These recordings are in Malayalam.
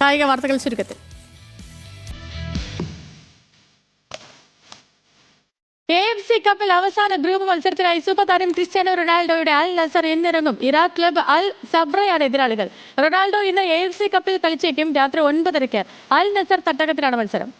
കായിക വാർത്തകൾ ചുരുക്കത്തിൽ. AFC കപ്പിൽ അവസാന ഗ്രൂപ്പ് മത്സരത്തിനായി സൂപ്പർ താരം ക്രിസ്ത്യാനോ റൊണാൾഡോയുടെ അൽ നസർ എന്നിറങ്ങും. ഇറാഖ് ക്ലബ് അൽ സബ്രയാണ് എതിരാളികൾ. റൊണാൾഡോ ഇന്ന് AFC കപ്പിൽ കളിച്ചേക്കും. രാത്രി 9:30 അൽ നസർ തട്ടകത്തിലാണ് മത്സരം.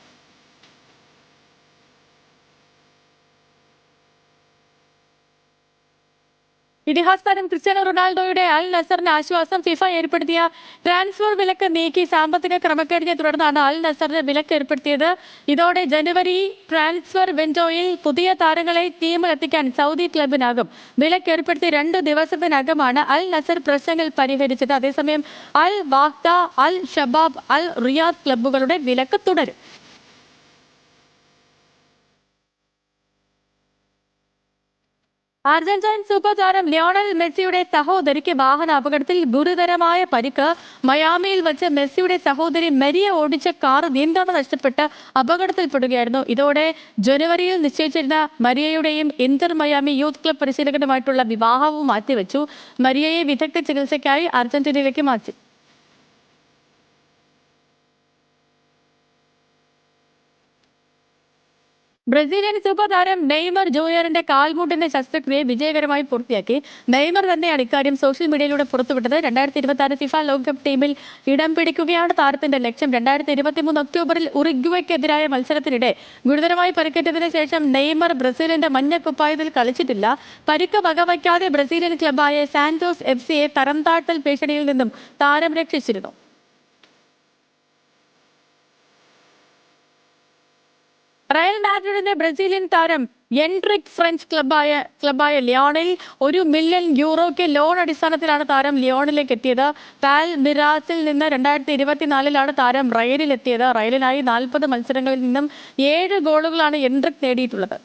ഇതിഹാസ താരം ക്രിസ്ത്യാനോ റൊണാൾഡോയുടെ അൽ നസറിന് ആശ്വാസം. ഫിഫ ഏർപ്പെടുത്തിയ ട്രാൻസ്ഫർ വിലക്ക് നീക്കി. സാമ്പത്തിക ക്രമക്കേടിനെ തുടർന്നാണ് അൽ നസറിന് വിലക്ക് ഏർപ്പെടുത്തിയത്. ഇതോടെ ജനുവരി ട്രാൻസ്ഫർ വിൻഡോയിൽ പുതിയ താരങ്ങളെ ടീമിലെത്തിക്കാൻ സൗദി ക്ലബിനാകും. വിലക്ക് ഏർപ്പെടുത്തി 2 ദിവസത്തിനകമാണ് അൽ നസർ പ്രശ്നങ്ങൾ പരിഹരിച്ചത്. അതേസമയം അൽ വാഹ്ദ, അൽ ഷബാബ്, അൽ റിയാദ് ക്ലബ്ബുകളുടെ വിലക്ക് തുടരും. അർജന്റീൻ സൂപ്പർ താരം ലിയോണൽ മെസ്സിയുടെ സഹോദരിക്ക് വാഹന അപകടത്തിൽ ഗുരുതരമായ പരിക്ക്. മയാമിയിൽ വെച്ച് മെസ്സിയുടെ സഹോദരി മരിയ ഓടിച്ച കാർ നിയന്ത്രണം നഷ്ടപ്പെട്ട് അപകടത്തിൽപ്പെടുകയായിരുന്നു. ഇതോടെ ജനുവരിയിൽ നിശ്ചയിച്ചിരുന്ന മരിയയുടെയും ഇന്റർ മയാമി യൂത്ത് ക്ലബ് പരിശീലകനുമായിട്ടുള്ള വിവാഹവും മാറ്റിവെച്ചു. മരിയയെ വിദഗ്ധ ചികിത്സയ്ക്കായി അർജന്റീനയിലേക്ക് മാറ്റി. ബ്രസീലിയൻ സൂപ്പർ താരം നെയ്മർ ജൂനിയറിന്റെ കാൽമുട്ടിന്റെ ശസ്ത്രക്രിയ വിജയകരമായി പൂർത്തിയാക്കി. നെയ്മർ തന്നെയാണ് ഇക്കാര്യം സോഷ്യൽ മീഡിയയിലൂടെ പുറത്തുവിട്ടത്. 2026 ഫിഫ ലോകകപ്പ് ടീമിൽ ഇടം പിടിക്കുകയാണ് താരത്തിന്റെ ലക്ഷ്യം. 2023 ഒക്ടോബറിൽ ഉറുഗ്വേക്കെതിരായ മത്സരത്തിനിടെ ഗുരുതരമായി പരിക്കേറ്റതിനു ശേഷം നെയ്മർ ബ്രസീലിന്റെ മഞ്ഞ കുപ്പായത്തിൽ കളിച്ചിട്ടില്ല. പരിക്ക് വകവയ്ക്കാതെ ബ്രസീലിയൻ ക്ലബായ സാന്റോസ് FC-യെ തരംതാഴ്ത്തൽ ഭീഷണിയിൽ നിന്നും താരം രക്ഷിച്ചിരുന്നു. റയൽ മാഡ്രിഡിന്റെ ബ്രസീലിയൻ താരം എൻട്രിക് ഫ്രഞ്ച് ക്ലബായ ലിയോണിൽ €1 മില്യൺ ലോൺ അടിസ്ഥാനത്തിലാണ് താരം ലിയോണിലേക്ക് എത്തിയത്. പാൽമിരാസിൽ നിന്ന് 2024 താരം റയലിൽ എത്തിയത്. റയലിനായി 40 മത്സരങ്ങളിൽ നിന്നും 7 ഗോളുകളാണ് എൻട്രിക് നേടിയിട്ടുള്ളത്.